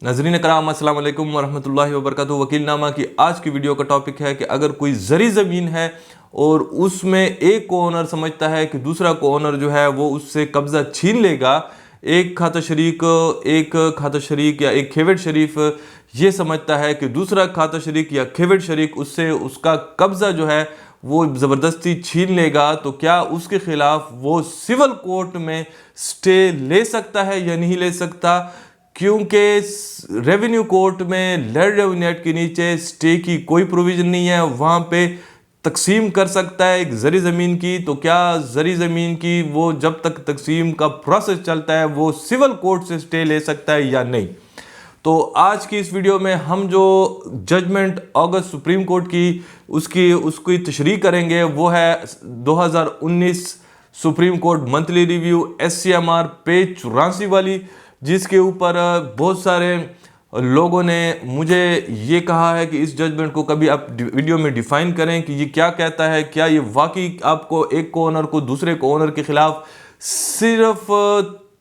नाज़रीन कराम अस्सलाम वालेकुम वरहमतुल्लाहि वबरकातुहू। वकील नामा की आज की वीडियो का टॉपिक है कि अगर कोई ज़री ज़मीन है और उसमें एक को ओनर समझता है कि दूसरा को ओनर जो है वो उससे कब्ज़ा छीन लेगा, एक खाता शरीक या एक खेवड़ शरीफ ये समझता है कि दूसरा खाता शरीक या खेवड़ शरीक उससे उसका कब्ज़ा जो है वो ज़बरदस्ती छीन लेगा, तो क्या उसके ख़िलाफ़ वो सिविल कोर्ट में स्टे ले सकता है या नहीं ले सकता? क्योंकि रेवेन्यू कोर्ट में लैंड रेवेन्यू एक्ट के नीचे स्टे की कोई प्रोविज़न नहीं है, वहाँ पे तकसीम कर सकता है एक ज़री ज़मीन की। तो क्या ज़री ज़मीन की वो जब तक तकसीम का प्रोसेस चलता है वो सिविल कोर्ट से स्टे ले सकता है या नहीं? तो आज की इस वीडियो में हम जो जजमेंट अगस्त सुप्रीम कोर्ट की उसकी तशरीह करेंगे वो है 2019 supreme court monthly review SCMR page 84 वाली, जिसके ऊपर बहुत सारे लोगों ने मुझे ये कहा है कि इस जजमेंट को कभी आप वीडियो में डिफ़ाइन करें कि ये क्या कहता है, क्या ये वाकई आपको एक को ओनर को दूसरे को ओनर के ख़िलाफ़ सिर्फ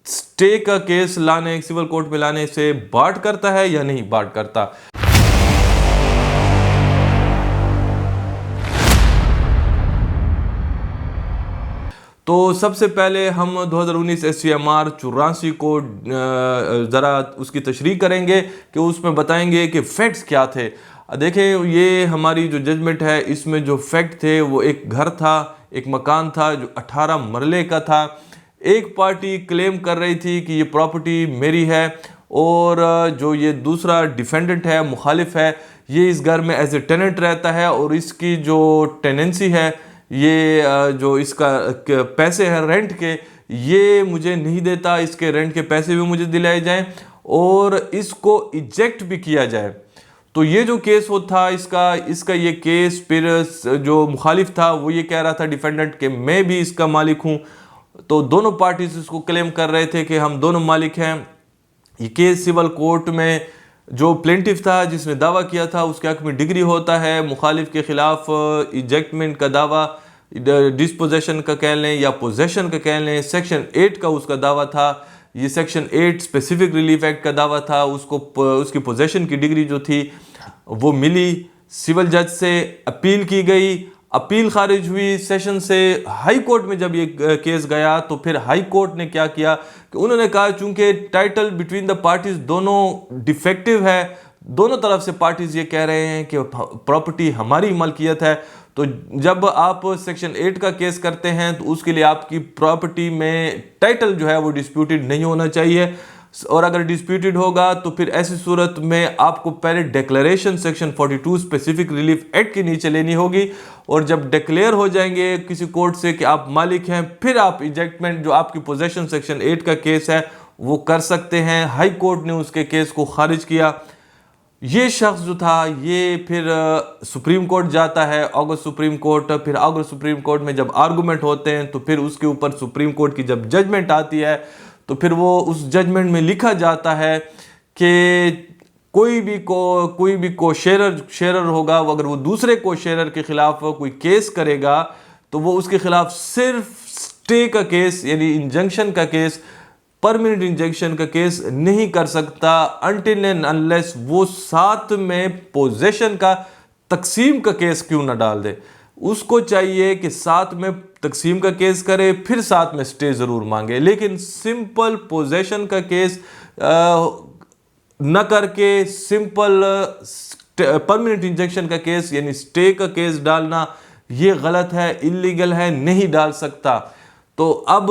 स्टे का केस लाने सिविल कोर्ट में लाने से बार्ड करता है या नहीं बार्ड करता। तो सबसे पहले हम 2019 SCMR 84 को ज़रा उसकी तशरीह करेंगे कि उसमें बताएंगे कि फैक्ट्स क्या थे। देखें, ये हमारी जो जजमेंट है इसमें जो फैक्ट थे वो एक घर था, एक मकान था जो 18 मरले का था। एक पार्टी क्लेम कर रही थी कि ये प्रॉपर्टी मेरी है और जो ये दूसरा डिफेंडेंट है, मुखालिफ है, ये इस घर में एज ए टेनेंट रहता है और इसकी जो टेनेंसी है, ये जो इसका पैसे हैं रेंट के, ये मुझे नहीं देता, इसके रेंट के पैसे भी मुझे दिलाए जाएं और इसको इजेक्ट भी किया जाए। तो ये जो केस वो था इसका ये केस फिर जो मुखालिफ था वो ये कह रहा था डिफेंडेंट कि मैं भी इसका मालिक हूँ। तो दोनों पार्टीज इसको क्लेम कर रहे थे कि हम दोनों मालिक हैं। ये केस सिविल कोर्ट में जो प्लेंटिफ था जिसने दावा किया था उसके हक में डिग्री होता है, मुखालिफ के खिलाफ इजेक्टमेंट का दावा, डिस्पोजेशन का कह लें या पोजेशन का कह लें, सेक्शन 8 का उसका दावा था। ये सेक्शन 8 स्पेसिफिक रिलीफ एक्ट का दावा था। उसकी पोजेशन की डिग्री जो थी वो मिली, सिविल जज से अपील की गई, अपील खारिज हुई सेशन से। हाई कोर्ट में जब ये केस गया तो फिर हाई कोर्ट ने क्या किया कि उन्होंने कहा चूंकि टाइटल बिटवीन द पार्टीज दोनों डिफेक्टिव है, दोनों तरफ से पार्टीज ये कह रहे हैं कि प्रॉपर्टी हमारी मलकियत है, तो जब आप सेक्शन 8 का केस करते हैं तो उसके लिए आपकी प्रॉपर्टी में टाइटल जो है वो डिस्प्यूटेड नहीं होना चाहिए, और अगर डिस्प्यूटेड होगा तो फिर ऐसी सूरत में आपको पहले declaration section 42 specific relief act के नीचे लेनी होगी, और जब डिक्लेयर हो जाएंगे किसी कोर्ट से कि आप मालिक हैं, फिर आप इजेक्टमेंट जो आपकी पोजेशन सेक्शन 8 का केस है वो कर सकते हैं। हाई कोर्ट ने उसके केस को खारिज किया। ये शख्स जो था ये फिर सुप्रीम कोर्ट जाता है, अगस्त सुप्रीम कोर्ट। फिर अगस्त सुप्रीम कोर्ट में जब आर्गूमेंट होते हैं तो फिर उसके ऊपर सुप्रीम कोर्ट की जब जजमेंट आती है तो फिर वो उस जजमेंट में लिखा जाता है कि कोई भी को शेरर होगा, अगर वो दूसरे को शेरर के खिलाफ कोई केस करेगा तो वो उसके खिलाफ सिर्फ स्टे का केस यानी इंजंक्शन का केस, परमानेंट इंजेक्शन का केस नहीं कर सकता अनटिल एंड अनलेस वो साथ में पोजेशन का तकसीम का केस क्यों ना डाल दे। उसको चाहिए कि साथ में तकसीम का केस करे, फिर साथ में स्टे ज़रूर मांगे, लेकिन सिंपल पोजेशन का केस न करके सिंपल परमानेंट इंजेक्शन का केस यानी स्टे का केस डालना ये गलत है, इलीगल है, नहीं डाल सकता। तो अब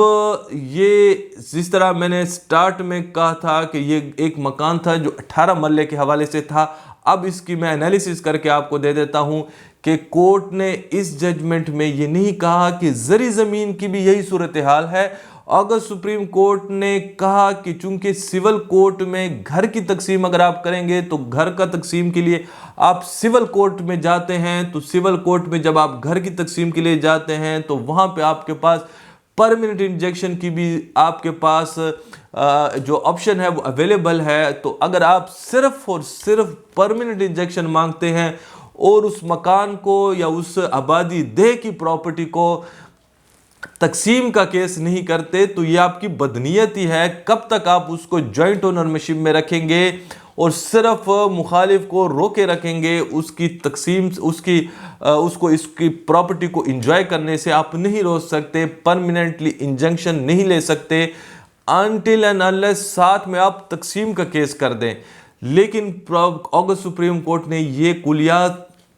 ये जिस तरह मैंने स्टार्ट में कहा था कि ये एक मकान था जो 18 मरले के हवाले से था, अब इसकी मैं एनालिसिस करके आपको दे देता हूँ कि कोर्ट ने इस जजमेंट में ये नहीं कहा कि ज़री ज़मीन की भी यही सूरत हाल है। अगस्त सुप्रीम कोर्ट ने कहा कि चूंकि सिविल कोर्ट में घर की तकसीम अगर आप करेंगे तो घर का तकसीम के लिए आप सिविल कोर्ट में जाते हैं, तो सिविल कोर्ट में जब आप घर की तकसीम के लिए जाते हैं तो वहाँ पे आपके पास परमानेंट इंजेक्शन की भी आपके पास जो ऑप्शन है वो अवेलेबल है। तो अगर आप सिर्फ और सिर्फ परमानेंट इंजेक्शन मांगते हैं और उस मकान को या उस आबादी देह की प्रॉपर्टी को तकसीम का केस नहीं करते तो ये आपकी बदनीयती है। कब तक आप उसको जॉइंट ओनरशिप में रखेंगे اور صرف مخالف کو روکے رکھیں گے اس کی تقسیم اس کی پراپرٹی کو انجوائے کرنے سے آپ نہیں روک سکتے، پرماننٹلی انجنکشن نہیں لے سکتے until and unless ساتھ میں آپ تقسیم کا کیس کر دیں۔ لیکن اگست سپریم کورٹ نے یہ کلیات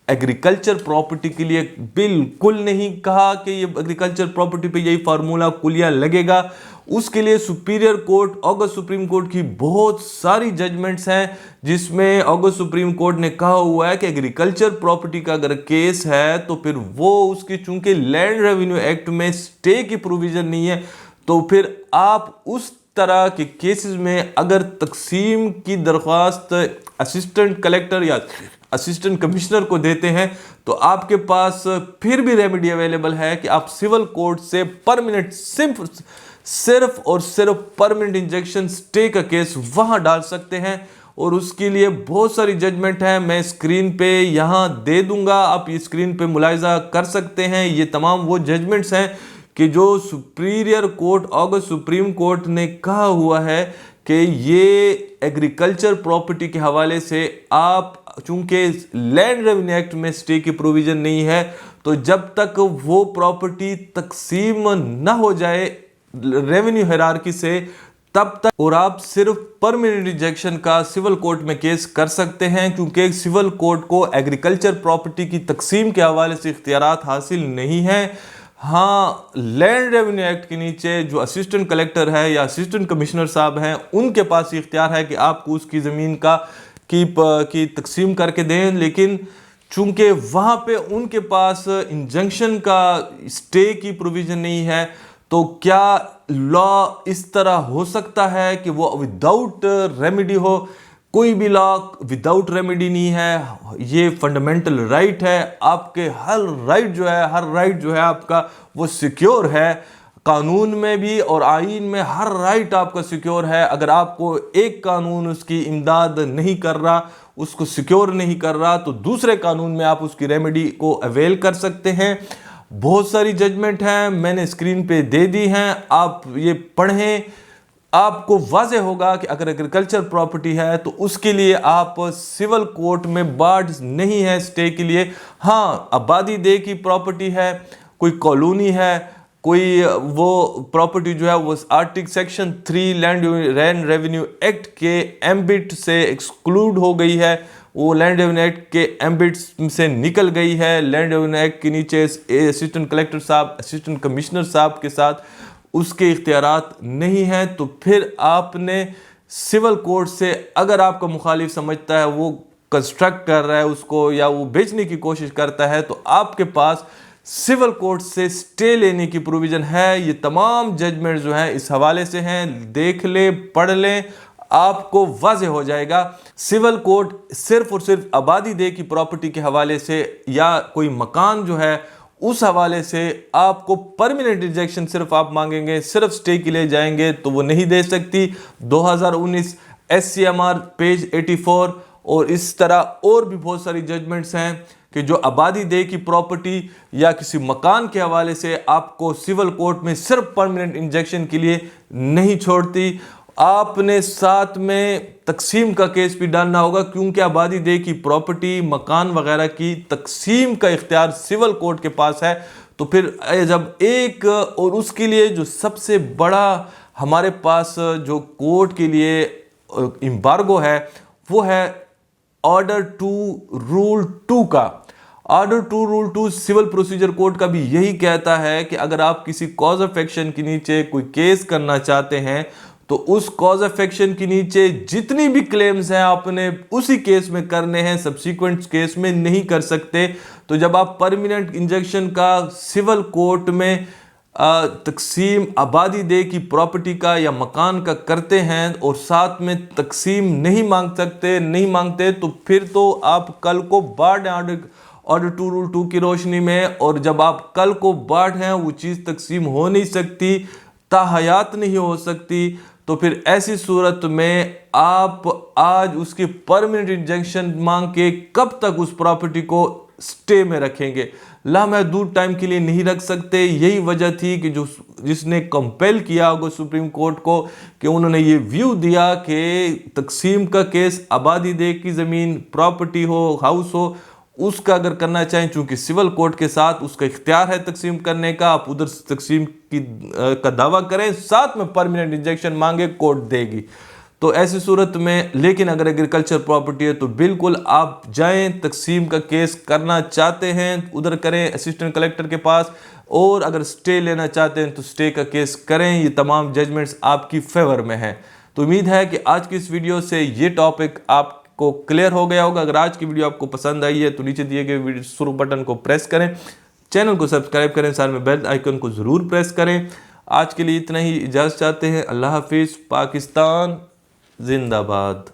ایگریکلچر پراپرٹی کے لیے بالکل نہیں کہا کہ یہ ایگریکلچر پراپرٹی پہ یہی فارمولہ کلیہ لگے گا۔ اس کے لیے سپیریئر کورٹ، اگست سپریم کورٹ کی بہت ساری ججمنٹس ہیں جس میں اگست سپریم کورٹ نے کہا ہوا ہے کہ ایگریکلچر پراپرٹی کا اگر کیس ہے تو پھر وہ اس کی چونکہ لینڈ ریونیو ایکٹ میں سٹے کی پروویژن نہیں ہے، تو پھر آپ اس طرح کے کیسز میں اگر تقسیم کی درخواست اسسٹنٹ کلیکٹر یا اسسٹنٹ کمشنر کو دیتے ہیں تو آپ کے پاس پھر بھی ریمیڈی اویلیبل ہے کہ آپ سول کورٹ سے پرماننٹ صرف اور صرف پرماننٹ انجیکشن سٹے کا کیس وہاں ڈال سکتے ہیں، اور اس کے لیے بہت ساری ججمنٹ ہیں، میں اسکرین پہ یہاں دے دوں گا، آپ یہ اسکرین پہ ملاحظہ کر سکتے ہیں۔ یہ تمام وہ ججمنٹس ہیں کہ جو سپیریئر کورٹ اگست سپریم کورٹ نے کہا ہوا ہے کہ یہ ایگریکلچر پراپرٹی کے حوالے سے آپ چونکہ لینڈ ریونیو ایکٹ میں سٹے کی پروویژن نہیں ہے تو جب تک وہ پراپرٹی تقسیم نہ ہو جائے ریونیو ہیرارکی سے تب تک، اور آپ صرف پرماننٹ انجیکشن کا سول کورٹ میں کیس کر سکتے ہیں کیونکہ سول کورٹ کو ایگریکلچر پراپرٹی کی تقسیم کے حوالے سے اختیارات حاصل نہیں ہیں۔ ہاں، لینڈ ریونیو ایکٹ کے نیچے جو اسسٹنٹ کلیکٹر ہے یا اسسٹنٹ کمشنر صاحب ہیں ان کے پاس اختیار ہے کہ آپ کو اس کی زمین کی تقسیم کر کے دیں، لیکن چونکہ وہاں پہ ان کے پاس انجنکشن کا سٹے کی پروویژن نہیں ہے تو کیا لا اس طرح ہو سکتا ہے کہ وہ وداؤٹ ریمیڈی ہو؟ کوئی بھی لا وداؤٹ ریمیڈی نہیں ہے، یہ فنڈامنٹل رائٹ ہے، آپ کے ہر رائٹ جو ہے آپ کا وہ سیکیور ہے، قانون میں بھی اور آئین میں ہر رائٹ آپ کا سیکیور ہے۔ اگر آپ کو ایک قانون اس کی امداد نہیں کر رہا، اس کو سیکیور نہیں کر رہا تو دوسرے قانون میں آپ اس کی ریمیڈی کو اویل کر سکتے ہیں۔ بہت ساری ججمنٹ ہیں، میں نے اسکرین پہ دے دی ہیں، آپ یہ پڑھیں، آپ کو واضح ہوگا کہ اگر ایگریکلچر پراپرٹی ہے تو اس کے لیے آپ سول کورٹ میں بارڈ نہیں ہے سٹے کے لیے۔ ہاں، آبادی دے کی پراپرٹی ہے، کوئی کالونی ہے، کوئی وہ پراپرٹی جو ہے وہ article section 3 land revenue act کے ایمبٹ سے ایکسکلوڈ ہو گئی ہے، وہ لینڈ ریونیو ایکٹ کے ایمبٹ سے نکل گئی ہے، لینڈ ریونیو ایکٹ کے نیچے اسسٹنٹ کلیکٹر صاحب، اسسٹنٹ کمشنر صاحب کے ساتھ اس کے اختیارات نہیں ہیں، تو پھر آپ نے سول کورٹ سے اگر آپ کا مخالف سمجھتا ہے وہ کنسٹرکٹ کر رہا ہے اس کو یا وہ بیچنے کی کوشش کرتا ہے تو آپ کے پاس سول کورٹ سے سٹے لینے کی پروویژن ہے۔ یہ تمام ججمنٹ جو ہیں اس حوالے سے ہیں، دیکھ لیں، پڑھ لیں، آپ کو واضح ہو جائے گا۔ سول کورٹ صرف اور صرف آبادی دے کی پراپرٹی کے حوالے سے یا کوئی مکان جو ہے اس حوالے سے آپ کو پرماننٹ انجیکشن صرف آپ مانگیں گے، صرف سٹے کے لیے جائیں گے تو وہ نہیں دے سکتی۔ 2019 SCMR پیج 84 اور اس طرح اور بھی بہت ساری ججمنٹس ہیں کہ جو آبادی دے کی پراپرٹی یا کسی مکان کے حوالے سے آپ کو سول کورٹ میں صرف پرماننٹ انجیکشن کے لیے نہیں چھوڑتی۔ آپ نے ساتھ میں تقسیم کا کیس بھی ڈالنا ہوگا کیونکہ آبادی دے کی پراپرٹی، مکان وغیرہ کی تقسیم کا اختیار سول کورٹ کے پاس ہے۔ تو پھر جب ایک اور اس کے لیے جو سب سے بڑا ہمارے پاس جو کورٹ کے لیے امبارگو ہے وہ ہے آرڈر 2 رول 2 کا۔ Order 2 rule 2 civil procedure code کا بھی یہی کہتا ہے کہ اگر آپ کسی کاز آف ایکشن کے نیچے کوئی کیس کرنا چاہتے ہیں تو اس کاز آف ایکشن کے نیچے جتنی بھی کلیمز ہیں آپ نے اسی کیس میں کرنے ہیں، سبسیکوینٹ کیس میں نہیں کر سکتے۔ تو جب آپ پرماننٹ انجیکشن کا سول کورٹ میں تقسیم آبادی دے کی پراپرٹی کا یا مکان کا کرتے ہیں اور ساتھ میں تقسیم نہیں مانگتے تو پھر تو آپ کل کو بارڈ آرڈر 2 رول 2 کی روشنی میں، اور جب آپ کل کو بارڈ ہیں وہ چیز تقسیم ہو نہیں سکتی، تا حیات نہیں ہو سکتی، تو پھر ایسی صورت میں آپ آج اس کی پرماننٹ انجیکشن مانگ کے کب تک اس پراپرٹی کو سٹے میں رکھیں گے؟ लामहदूद टाइम के लिए नहीं रख सकते। यही वजह थी कि जिसने कंपेल किया होगा सुप्रीम कोर्ट को कि उन्होंने ये व्यू दिया कि तकसीम का केस आबादी दे की ज़मीन, प्रॉपर्टी हो, हाउस हो, उसका अगर करना चाहें, चूंकि सिविल कोर्ट के साथ उसका इख्तियार है तकसीम करने का, आप उधर तकसीम का दावा करें, साथ में परमानेंट इंजेक्शन मांगे, कोर्ट देगी। तो ऐसी सूरत में, लेकिन अगर एग्रीकल्चर प्रॉपर्टी है तो बिल्कुल आप जाएं, तकसीम का केस करना चाहते हैं उधर करें असिस्टेंट कलेक्टर के पास, और अगर स्टे लेना चाहते हैं तो स्टे का केस करें। ये तमाम जजमेंट्स आपकी फेवर में हैं। तो उम्मीद है कि आज की इस वीडियो से ये टॉपिक आपको क्लियर हो गया होगा। अगर आज की वीडियो आपको पसंद आई है तो नीचे दिए गए वीडियो शुरू बटन को प्रेस करें, चैनल को सब्सक्राइब करें, साथ में बेल आइकन को ज़रूर प्रेस करें। आज के लिए इतना ही, इजाज़त चाहते हैं। अल्लाह हाफिज़। पाकिस्तान जिंदाबाद।